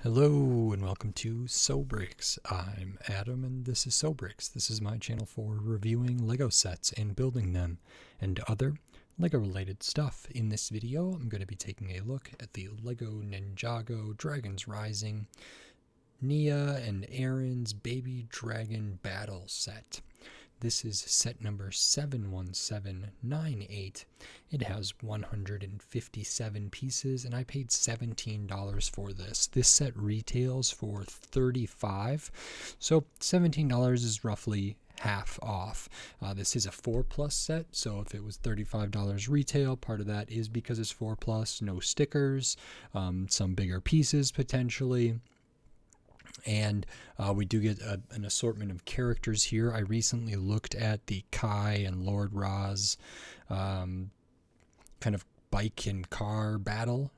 Hello and welcome to Sobrix. I'm Adam and this is Sobrix. This is my channel for reviewing Lego sets and building them and other Lego related stuff. In this video I'm going to be taking a look at the Lego Ninjago Dragons Rising Nya and Arin's Baby Dragon Battle set. This is set number 71798. It has 157 pieces and I paid $17 for this. This set retails for $35, so $17 is roughly half off. This is a 4+ set, so if it was $35 retail, part of that is because it's 4+, no stickers, some bigger pieces potentially. And we do get an assortment of characters here. I recently looked at the Kai and Lord Ra's kind of bike and car battle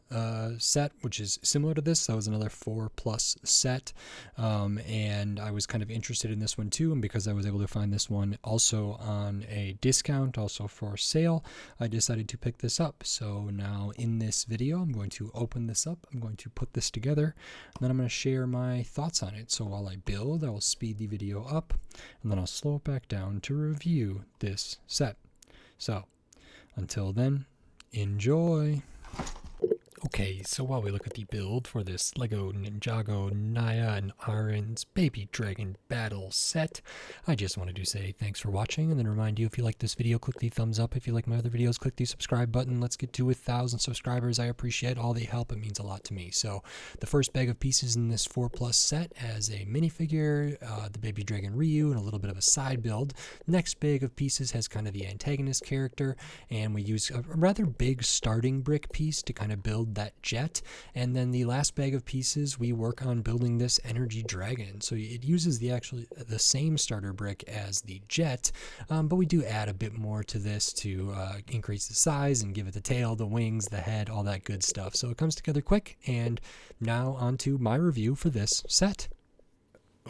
set, which is similar to this. That was another 4+ set, and I was kind of interested in this one too, and because I was able to find this one also on a discount, also for sale, I decided to pick this up. So now in this video I'm going to open this up, I'm going to put this together, and then I'm going to share my thoughts on it. So while I build, I will speed the video up and then I'll slow it back down to review this set. So until then, enjoy! Okay, so while we look at the build for this Lego Ninjago Nya and Arin's Baby Dragon Battle set, I just wanted to say thanks for watching, and then remind you, if you like this video, click the thumbs up. If you like my other videos, click the subscribe button. Let's get to 1,000 subscribers. I appreciate all the help. It means a lot to me. So the first bag of pieces in this 4+ set has a minifigure, the Baby Dragon Ryu, and a little bit of a side build. Next bag of pieces has kind of the antagonist character, and we use a rather big starting brick piece to kind of build that jet. And then the last bag of pieces, we work on building this energy dragon. So it uses the same starter brick as the jet, but we do add a bit more to this to increase the size and give it the tail, the wings, the head, all that good stuff. So it comes together quick. And now on to my review for this set.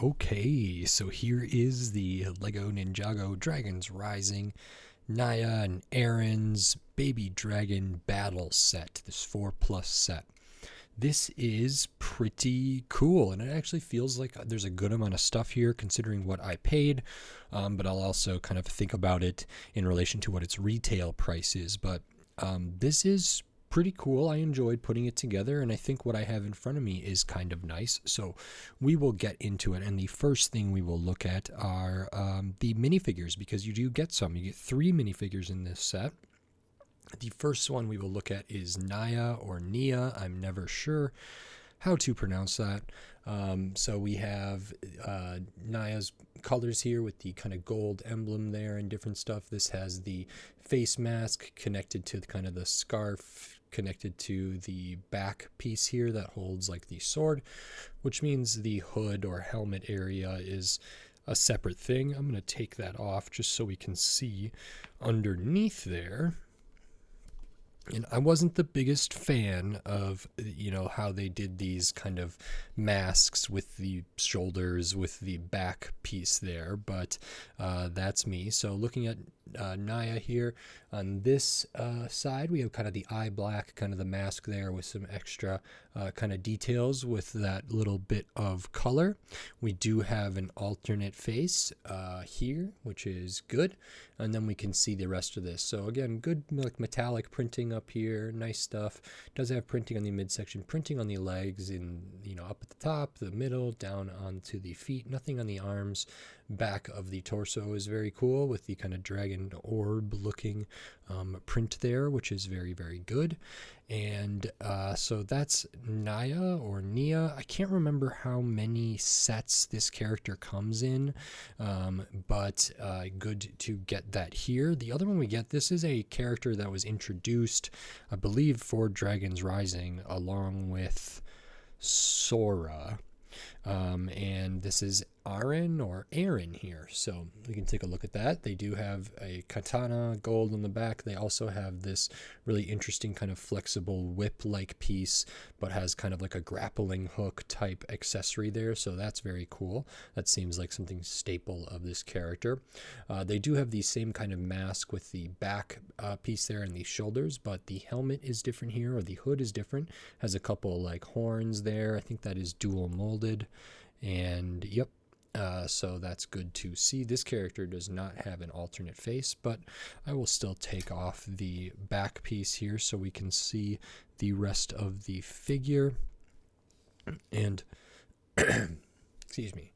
Okay, so here is the Lego Ninjago Dragons Rising Nya and Arin's Baby Dragon Battle set, this 4+ set. This is pretty cool, and it actually feels like there's a good amount of stuff here considering what I paid, but I'll also kind of think about it in relation to what its retail price is. But this is pretty cool. I enjoyed putting it together, and I think what I have in front of me is kind of nice, so we will get into it. And the first thing we will look at are the minifigures, because you do get some. You get 3 minifigures in this set. The first one we will look at is Nya or Nya. I'm never sure how to pronounce that. So we have Nya's colors here with the kind of gold emblem there and different stuff. This has the face mask connected to kind of the scarf connected to the back piece here that holds like the sword, which means the hood or helmet area is a separate thing. I'm going to take that off just so we can see underneath there. And I wasn't the biggest fan of, how they did these kind of masks with the shoulders, with the back piece there, but that's me. So looking at Nya here, on this side, we have kind of the eye black, kind of the mask there with some extra kind of details with that little bit of color. We do have an alternate face here, which is good. And then we can see the rest of this. So again, good like metallic printing up here, nice stuff. Does have printing on the midsection, printing on the legs, in up at the top, the middle, down onto the feet. Nothing on the arms. Back of the torso is very cool with the kind of dragon orb looking print there, which is very, very good. And so that's Nya or Nya. I can't remember how many sets this character comes in, but good to get that here. The other one we get, this is a character that was introduced, I believe, for Dragons Rising along with Sora. And this is Arin or Arin here. So we can take a look at that. They do have a katana gold on the back. They also have this really interesting kind of flexible whip-like piece, but has kind of like a grappling hook type accessory there. So that's very cool. That seems like something staple of this character. They do have the same kind of mask with the back piece there and the shoulders, but the helmet is different here, or the hood is different. Has a couple like horns there. I think that is dual molded. And yep, so that's good to see. This character does not have an alternate face, but I will still take off the back piece here so we can see the rest of the figure. And excuse me,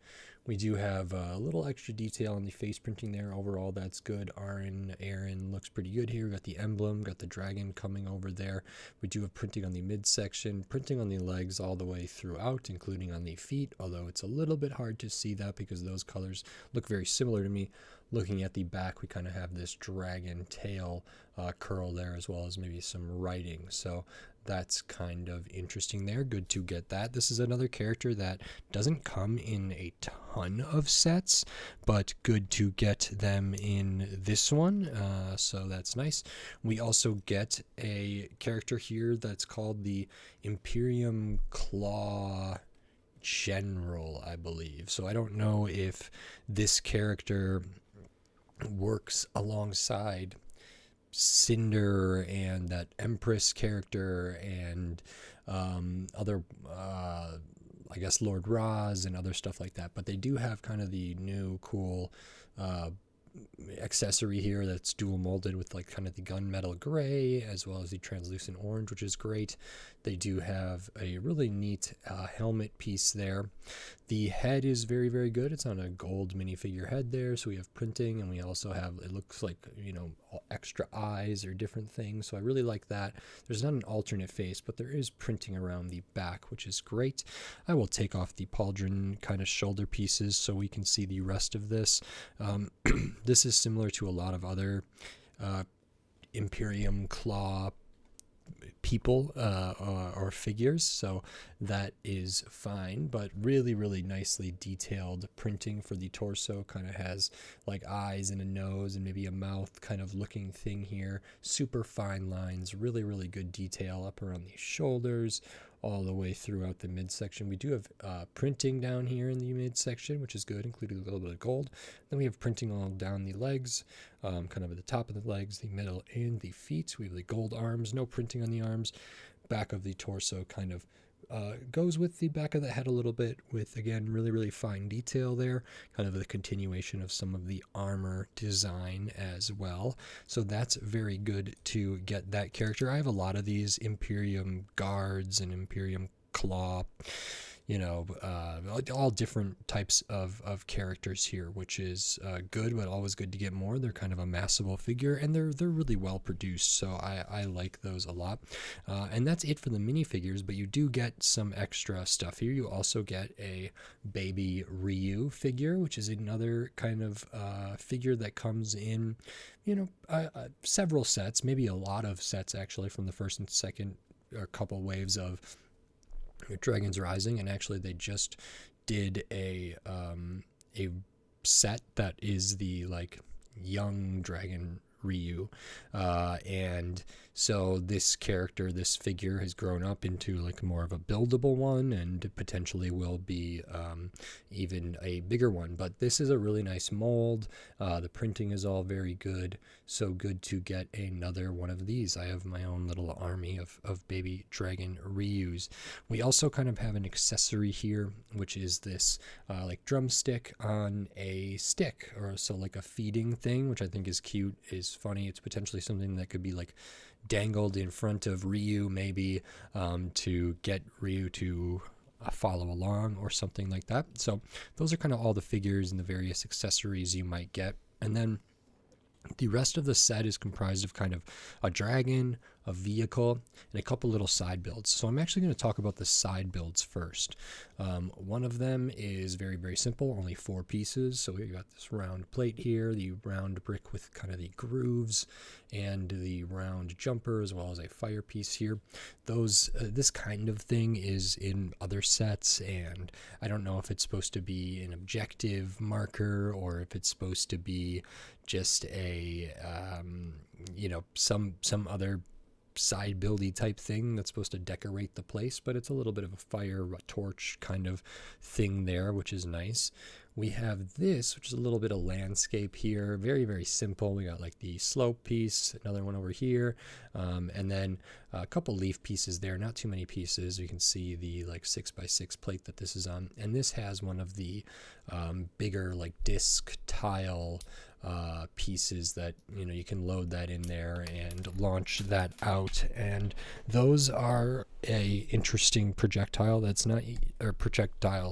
we do have a little extra detail on the face printing there. Overall, that's good. Arin looks pretty good here. We got the emblem, got the dragon coming over there. We do have printing on the midsection, printing on the legs all the way throughout, including on the feet, although it's a little bit hard to see that because those colors look very similar to me. Looking at the back, we kind of have this dragon tail curl there, as well as maybe some writing. So that's kind of interesting there. Good to get that. This is another character that doesn't come in a ton of sets, but good to get them in this one. So that's nice. We also get a character here that's called the Imperium Claw General, I believe. So I don't know if this character works alongside Cinder and that Empress character and other I guess Lord Raz and other stuff like that, but they do have kind of the new cool accessory here that's dual molded with like kind of the gunmetal gray as well as the translucent orange, which is great. They do have a really neat helmet piece there. The head is very, very good. It's on a gold minifigure head there, so we have printing, and we also have, it looks like, you know, extra eyes or different things, so I really like that. There's not an alternate face, but there is printing around the back, which is great. I will take off the pauldron kind of shoulder pieces so we can see the rest of this. This is similar to a lot of other Imperium Claw people or figures, so that is fine, but really, really nicely detailed printing for the torso. Kind of has like eyes and a nose and maybe a mouth kind of looking thing here. Super fine lines, really, really good detail up around the shoulders, all the way throughout the midsection. We do have printing down here in the midsection, which is good, including a little bit of gold. Then we have printing all down the legs, kind of at the top of the legs, the middle, and the feet. We have the gold arms, no printing on the arms. Back of the torso kind of goes with the back of the head a little bit, with, again, really, really fine detail there, kind of the continuation of some of the armor design as well. So that's very good to get that character. I have a lot of these Imperium Guards and Imperium Claw, you know, all different types of characters here, which is good, but always good to get more. They're kind of a massable figure, and they're really well produced, so I like those a lot. And that's it for the minifigures, but you do get some extra stuff here. You also get a baby Ryu figure, which is another kind of figure that comes in, you know, several sets, maybe a lot of sets actually, from the first and second or couple waves of Dragons Rising. And actually they just did a set that is the like young dragon Ryu, and so this character, this figure, has grown up into like more of a buildable one, and potentially will be even a bigger one. But this is a really nice mold. The printing is all very good, so good to get another one of these. I have my own little army of baby dragon Ryus. We also kind of have an accessory here, which is this like drumstick on a stick, or so like a feeding thing, which I think is cute, is funny. It's potentially something that could be like dangled in front of Ryu, maybe to get Ryu to follow along or something like that. So those are kind of all the figures and the various accessories you might get. And then the rest of the set is comprised of kind of a dragon, a vehicle, and a couple little side builds. So I'm actually going to talk about the side builds first. One of them is very, very simple, only 4 pieces. So we got this round plate here, the round brick with kind of the grooves, and the round jumper, as well as a fire piece here. This kind of thing is in other sets, and I don't know if it's supposed to be an objective marker or if it's supposed to be just a some other side buildy type thing that's supposed to decorate the place, but it's a little bit of a fire, a torch kind of thing there, which is nice. We have this, which is a little bit of landscape here. Very, very simple. We got like the slope piece, another one over here, and then a couple leaf pieces there, not too many pieces. You can see the like 6x6 plate that this is on. And this has one of the bigger like disc tile pieces that you can load that in there and launch that out, and those are a interesting projectile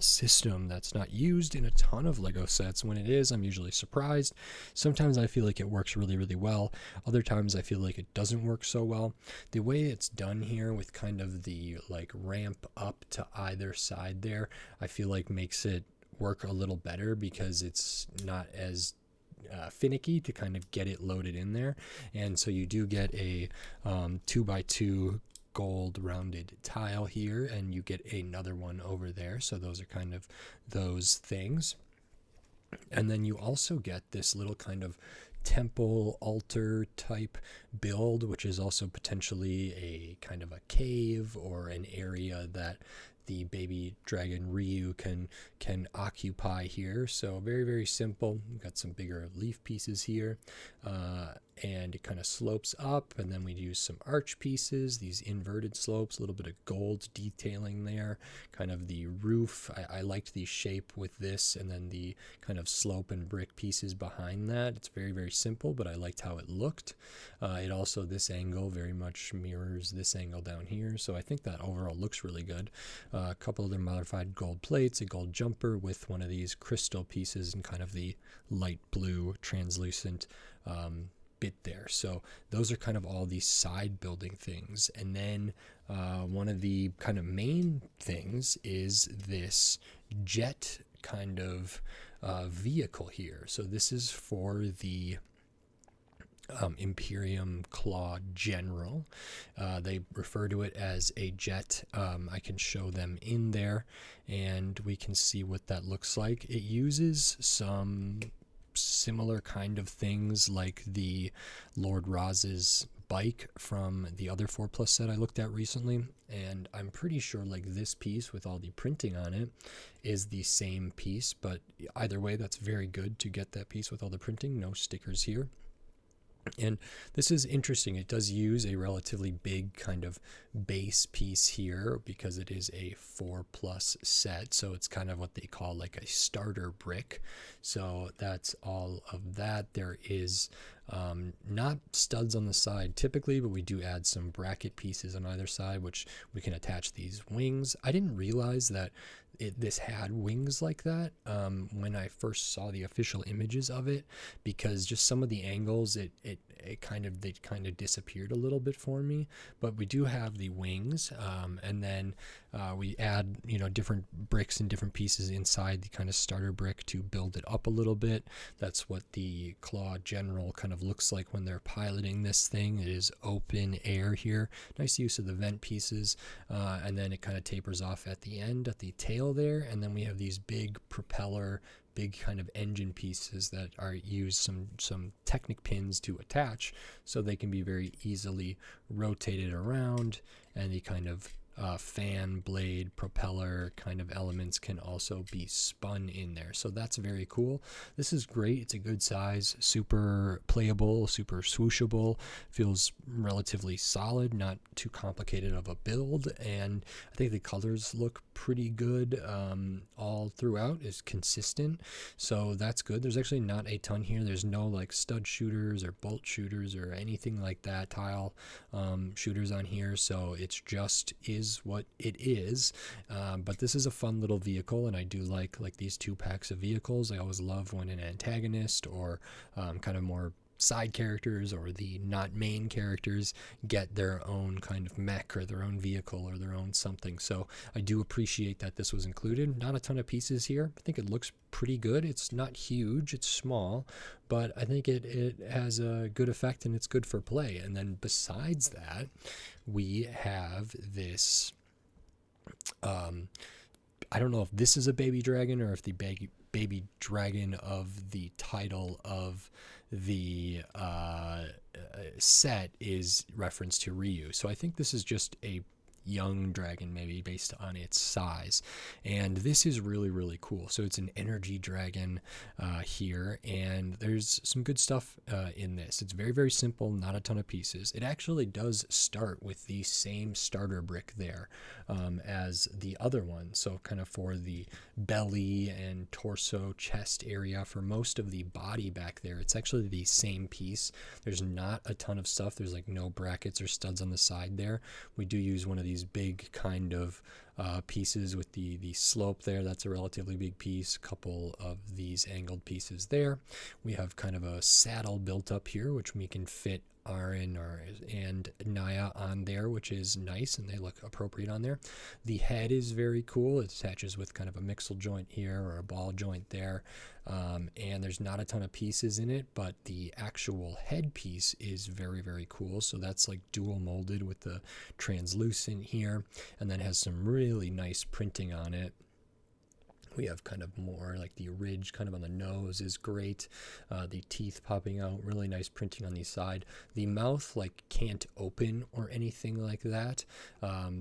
system that's not used in a ton of Lego sets. When it is, I'm usually surprised. Sometimes I feel like it works really, really well. Other times I feel like it doesn't work so well. The way it's done here with kind of the like ramp up to either side there, I feel like makes it work a little better because it's not as finicky to kind of get it loaded in there. And so you do get a 2x2 gold rounded tile here, and you get another one over there. So those are kind of those things. And then you also get this little kind of temple altar type build, which is also potentially a kind of a cave or an area that the baby dragon Ryu can occupy here. So very, very simple. We've got some bigger leaf pieces here, and it kind of slopes up, and then we use some arch pieces, these inverted slopes, a little bit of gold detailing there, kind of the roof. I liked the shape with this, and then the kind of slope and brick pieces behind that. It's very, very simple, but I liked how it looked. It also, this angle very much mirrors this angle down here, so I think that overall looks really good. A couple other modified gold plates, a gold jumper with one of these crystal pieces and kind of the light blue translucent bit there. So those are kind of all these side building things. And then one of the kind of main things is this jet kind of vehicle here. So this is for the Imperium Claw General. They refer to it as a jet. I can show them in there and we can see what that looks like. It uses some similar kind of things like the Lord Roz's bike from the other 4+ set I looked at recently, and I'm pretty sure like this piece with all the printing on it is the same piece, but either way, that's very good to get that piece with all the printing. No stickers here. And this is interesting. It does use a relatively big kind of base piece here because it is a 4+ set. So it's kind of what they call like a starter brick. So that's all of that. There is not studs on the side typically, but we do add some bracket pieces on either side, which we can attach these wings. I didn't realize that this had wings like that when I first saw the official images of it, because just some of the angles they kind of disappeared a little bit for me. But we do have the wings, and then we add different bricks and different pieces inside the kind of starter brick to build it up a little bit. That's what the Claw General kind of looks like when they're piloting this thing. It is open air here. Nice use of the vent pieces, and then it kind of tapers off at the end at the tail there, and then we have these big propeller, big kind of engine pieces that are used some Technic pins to attach, so they can be very easily rotated around, and the kind of fan blade propeller kind of elements can also be spun in there. So that's very cool. This is great. It's a good size, super playable, super swooshable, feels relatively solid, not too complicated of a build, and I think the colors look pretty good all throughout. Is consistent, so that's good. There's actually not a ton here. There's no like stud shooters or bolt shooters or anything like that, tile shooters on here, so it's just is what it is. But this is a fun little vehicle, and I do like these 2 packs of vehicles. I always love when an antagonist or kind of more side characters or the not main characters get their own kind of mech or their own vehicle or their own something. So I do appreciate that this was included. Not a ton of pieces here. I think it looks pretty good. It's not huge, it's small, but I think it has a good effect and it's good for play. And then besides that, we have this I don't know if this is a baby dragon or if the baby dragon of the title of the set is reference to Ryu. So I think this is just a young dragon, maybe based on its size, and this is really, really cool. So it's an energy dragon here, and there's some good stuff in this. It's very, very simple, not a ton of pieces. It actually does start with the same starter brick there as the other one, so kind of for the belly and torso, chest area. For most of the body back there, it's actually the same piece. There's not a ton of stuff. There's like no brackets or studs on the side there. We do use one of these big kind of pieces with the slope there. That's a relatively big piece. A couple of these angled pieces there. We have kind of a saddle built up here, which we can fit Arin and Nya on there, which is nice, and they look appropriate on there. The head is very cool. It attaches with kind of a mixel joint here or a ball joint there, and there's not a ton of pieces in it, but the actual head piece is very, very cool. So that's like dual molded with the translucent here, and then has some really nice printing on it. We have kind of more like the ridge kind of on the nose is great. The teeth popping out, really nice printing on the side. The mouth like can't open or anything like that.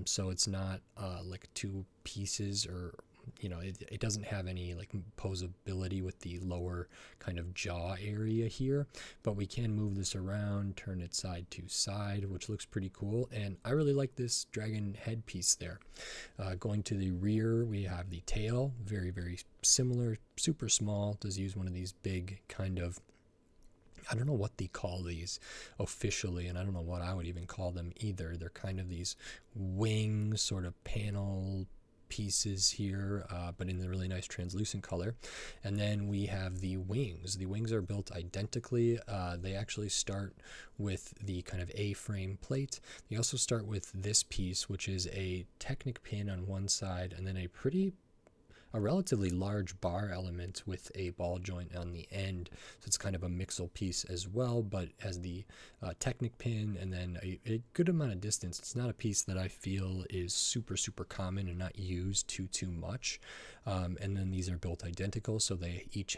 So it's not like two pieces, or it doesn't have any like posability with the lower kind of jaw area here, but we can move this around, turn it side to side, which looks pretty cool. And I really like this dragon head piece there. Going to the rear, we have the tail, very, very similar, super small. Does use one of these big kind of, I don't know what they call these officially, and I don't know what I would even call them either. They're kind of these wing sort of panel pieces here, but in the really nice translucent color. And then we have the wings. The wings are built identically. They actually start with the kind of A-frame plate. They also start with this piece, which is a Technic pin on one side, and then a relatively large bar element with a ball joint on the end. So it's kind of a mixel piece as well, but has the Technic pin and then a good amount of distance. It's not a piece that I feel is super, super common and not used too much. And then these are built identical, so they each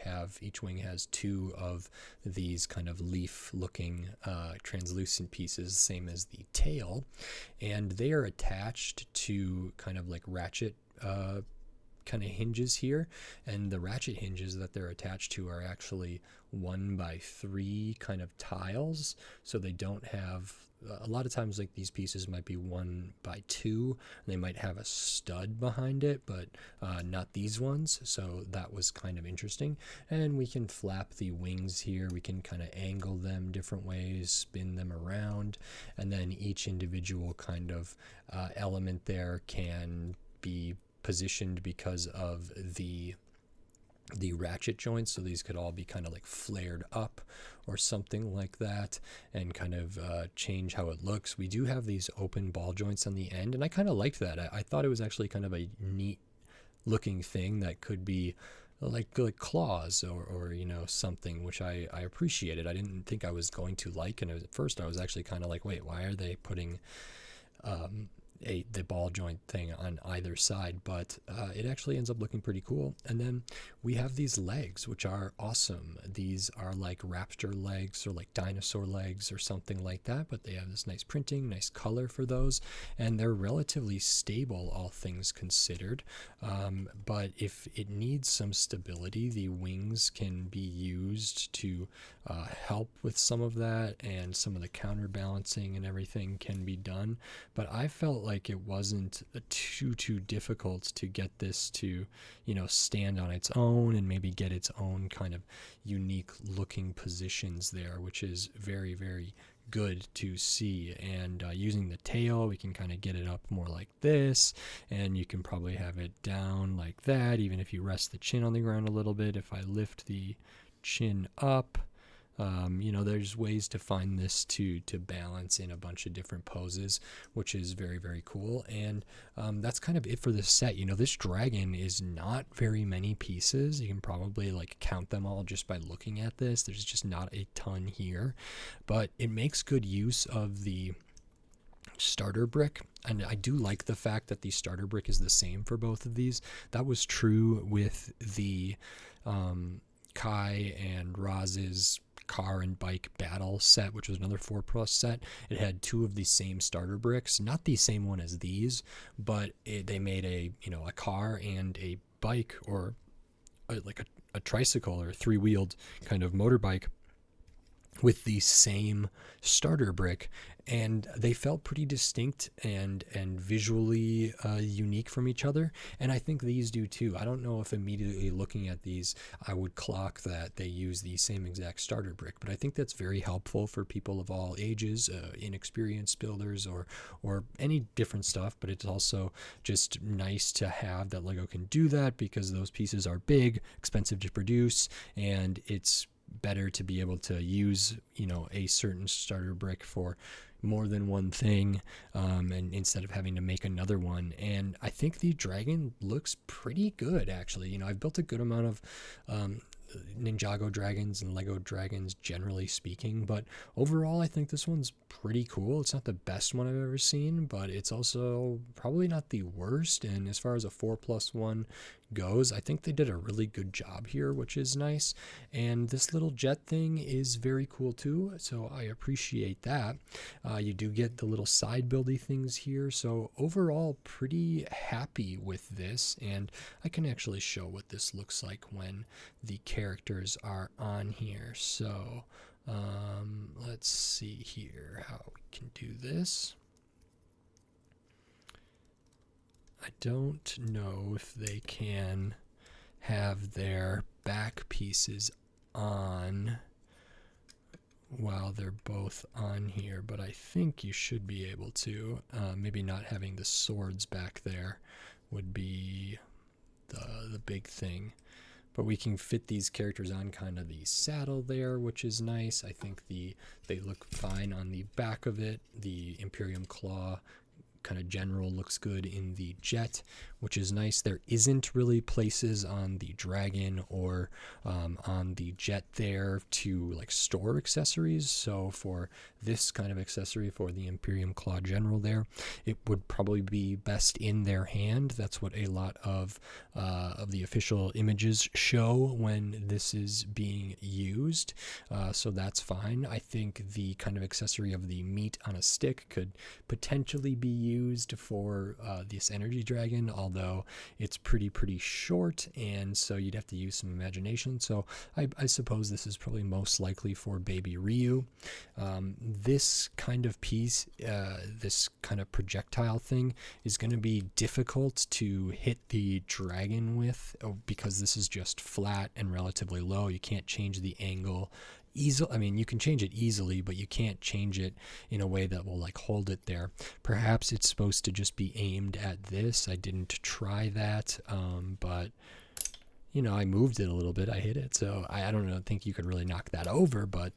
wing has two of these kind of leaf looking translucent pieces, same as the tail, and they are attached to kind of like ratchet kind of hinges here, and the ratchet hinges that they're attached to are actually 1x3 kind of tiles, so they don't have a lot of times like these pieces might be 1x2 and they might have a stud behind it, but not these ones. So that was kind of interesting. And we can flap the wings here, we can kind of angle them different ways, spin them around, and then each individual kind of element there can be positioned because of the ratchet joints. So these could all be kind of like flared up or something like that, and kind of change how it looks. We do have these open ball joints on the end, and I kind of liked that. I thought it was actually kind of a neat looking thing that could be like claws or something, which I appreciated. I didn't think I was going to like, and at first I was actually kind of like, wait, why are they putting the ball joint thing on either side? But it actually ends up looking pretty cool. And then we have these legs, which are awesome. These are like raptor legs or like dinosaur legs or something like that, but they have this nice printing, nice color for those, and they're relatively stable, all things considered. But if it needs some stability, the wings can be used to help with some of that, and some of the counterbalancing and everything can be done. But I felt like it wasn't too difficult to get this to stand on its own and maybe get its own kind of unique looking positions there, which is very, very good to see. And using the tail, we can kind of get it up more like this, and you can probably have it down like that, even if you rest the chin on the ground a little bit. If I lift the chin up, There's ways to find this to balance in a bunch of different poses, which is very, very cool. And that's kind of it for this set. This dragon is not very many pieces. You can probably like count them all just by looking at this. There's just not a ton here, but it makes good use of the starter brick, and I do like the fact that the starter brick is the same for both of these. That was true with the Kai and Roz's car and bike battle set, which was another 4+ set. It had two of the same starter bricks, not the same one as these, but they made a car and a bike, or a tricycle or 3-wheeled kind of motorbike with the same starter brick, and they felt pretty distinct and visually unique from each other, and I think these do too. I don't know if immediately looking at these I would clock that they use the same exact starter brick, but I think that's very helpful for people of all ages, inexperienced builders or any different stuff. But it's also just nice to have that Lego can do that, because those pieces are big, expensive to produce, and it's better to be able to use a certain starter brick for more than one thing, and instead of having to make another one. And I think the dragon looks pretty good, actually. I've built a good amount of Ninjago dragons and Lego dragons, generally speaking, but overall I think this one's pretty cool. It's not the best one I've ever seen, but it's also probably not the worst. And as far as a 4+1 goes, I think they did a really good job here, which is nice. And this little jet thing is very cool too, so I appreciate that. You do get the little side buildy things here, so overall pretty happy with this. And I can actually show what this looks like when the characters are on here. So let's see here how we can do this. I don't know if they can have their back pieces on while they're both on here, but I think you should be able to. Maybe not having the swords back there would be the big thing. But we can fit these characters on kind of the saddle there, which is nice. I think they look fine on the back of it. The Imperium Claw kind of general looks good in the jet, which is nice. There isn't really places on the dragon or on the jet there to like store accessories. So for this kind of accessory for the Imperium Claw General there, it would probably be best in their hand. That's what a lot of the official images show when this is being used. So that's fine. I think the kind of accessory of the meat on a stick could potentially be used for this energy dragon, although it's pretty short, and so you'd have to use some imagination. So I suppose this is probably most likely for baby Ryu. This kind of piece, this kind of projectile thing, is going to be difficult to hit the dragon with, because this is just flat and relatively low. You can't change the angle easily. I mean, you can change it easily, but you can't change it in a way that will like hold it there. Perhaps it's supposed to just be aimed at this. I didn't try that, but I moved it a little bit. I hit it. So I don't know, think you could really knock that over, but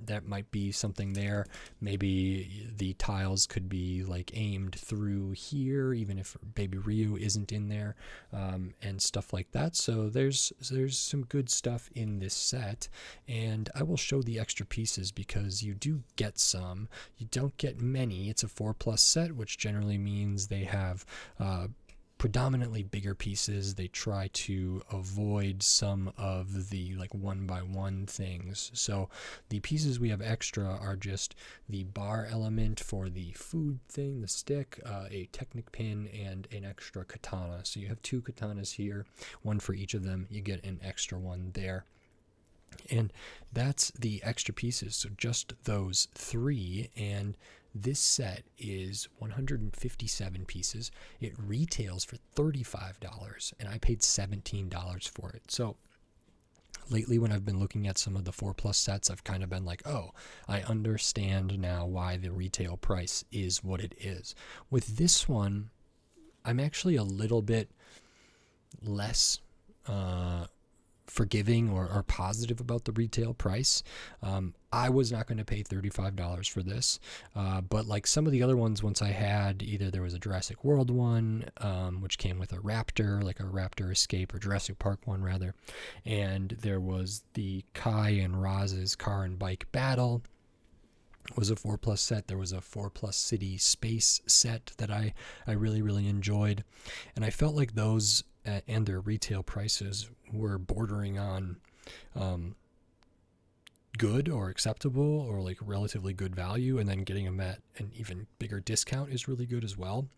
that might be something there. Maybe the tiles could be like aimed through here, even if baby Ryu isn't in there, and stuff like that. So there's some good stuff in this set, and I will show the extra pieces because you do get some. You don't get many. It's a 4+ set, which generally means they have predominantly bigger pieces. They try to avoid some of the like 1x1 things. So the pieces we have extra are just the bar element for the food thing, the stick, a Technic pin, and an extra katana. So you have 2 katanas here, one for each of them. You get an extra one there. And that's the extra pieces, so just those 3. And this set is 157 pieces. It retails for $35, and I paid $17 for it. So lately, when I've been looking at some of the 4+ sets, I've kind of been like, oh, I understand now why the retail price is what it is. With this one, I'm actually a little bit less forgiving or positive about the retail price. I was not going to pay $35 for this, but like some of the other ones, once I had either there was a Jurassic World one, which came with a Raptor, like a Raptor Escape, or Jurassic Park one rather, and there was the Kai and Raz's Car and Bike Battle. Was a 4+ set. There was a 4+ City Space set that I really enjoyed, and I felt like those and their retail prices were bordering on good or acceptable or like relatively good value, and then getting them at an even bigger discount is really good as well.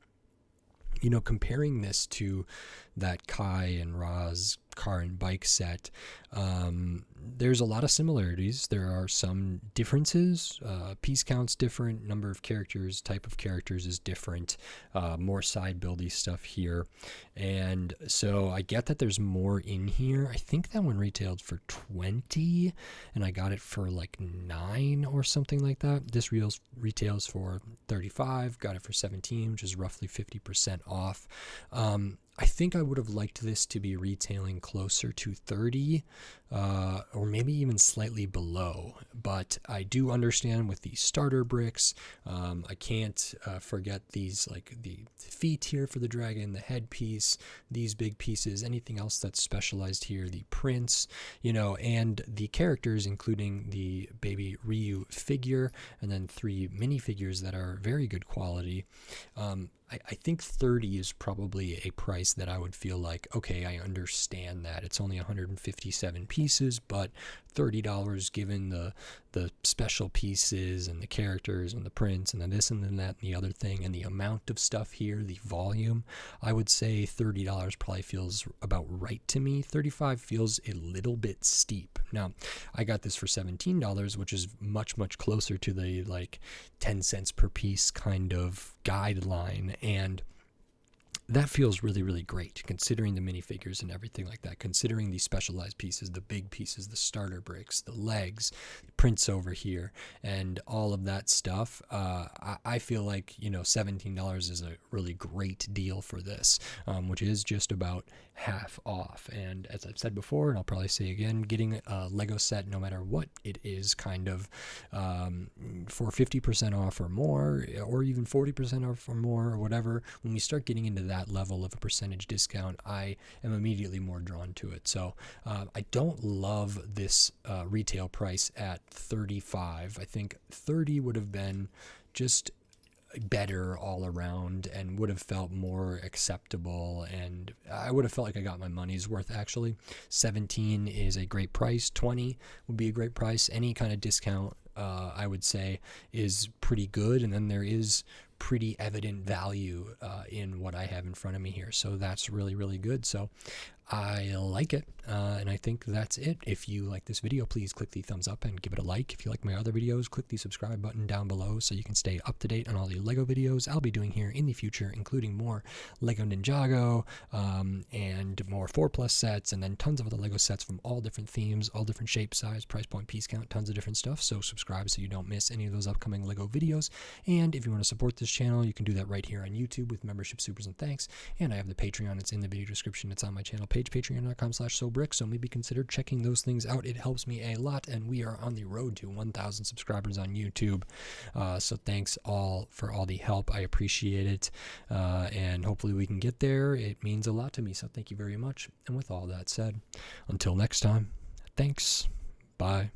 You know, comparing this to that Kai and Raz Car and Bike set, there's a lot of similarities. There are some differences. Piece count's different, number of characters, type of characters is different, more side buildy stuff here. And so I get that there's more in here. I think that one retailed for $20 and I got it for like $9 or something like that. This retails for $35, got it for $17, which is roughly 50% off. I think I would have liked this to be retailing closer to $30, or maybe even slightly below. But I do understand with these starter bricks, I can't forget these, like the feet here for the dragon, the headpiece, these big pieces, anything else that's specialized here, the prints, you know, and the characters, including the baby Ryu figure, and then 3 minifigures that are very good quality. I think 30 is probably a price that I would feel like, okay, I understand that. It's only 157 pieces, but $30 given the special pieces and the characters and the prints and then this and then that and the other thing and the amount of stuff here, the volume, I would say $30 probably feels about right to me. 35 feels a little bit steep. Now, I got this for $17, which is much closer to the like 10 cents per piece kind of guideline, and that feels really great considering the minifigures and everything like that, considering these specialized pieces, the big pieces, the starter bricks, the legs, prints over here, and all of that stuff. I feel like, you know, $17 is a really great deal for this, which is just about half off. And as I've said before, and I'll probably say again, getting a Lego set, no matter what it is, kind of for 50% off or more, or even 40% off or more, or whatever, when we start getting into that level of a percentage discount, I am immediately more drawn to it. So I don't love this retail price at $35. I think $30 would have been just better all around and would have felt more acceptable, and I would have felt like I got my money's worth. Actually, $17 is a great price. $20 would be a great price. Any kind of discount, I would say, is pretty good, and then there is pretty evident value in what I have in front of me here, so that's really good. So I like it, and I think that's it. If you like this video, please click the thumbs up and give it a like. If you like my other videos, click the subscribe button down below so you can stay up to date on all the Lego videos I'll be doing here in the future, including more Lego Ninjago and more 4+ sets, and then tons of other Lego sets from all different themes, all different shape, size, price point, piece count, tons of different stuff. So subscribe so you don't miss any of those upcoming Lego videos. And if you want to support this channel, you can do that right here on YouTube with membership, supers, and thanks. And I have the Patreon. It's in the video description. It's on my channel page, patreon.com/sobrick, so maybe consider checking those things out. It helps me a lot, and we are on the road to 1,000 subscribers on YouTube. So thanks all for all the help. I appreciate it, and hopefully we can get there. It means a lot to me, so thank you very much. And with all that said, until next time, thanks. Bye.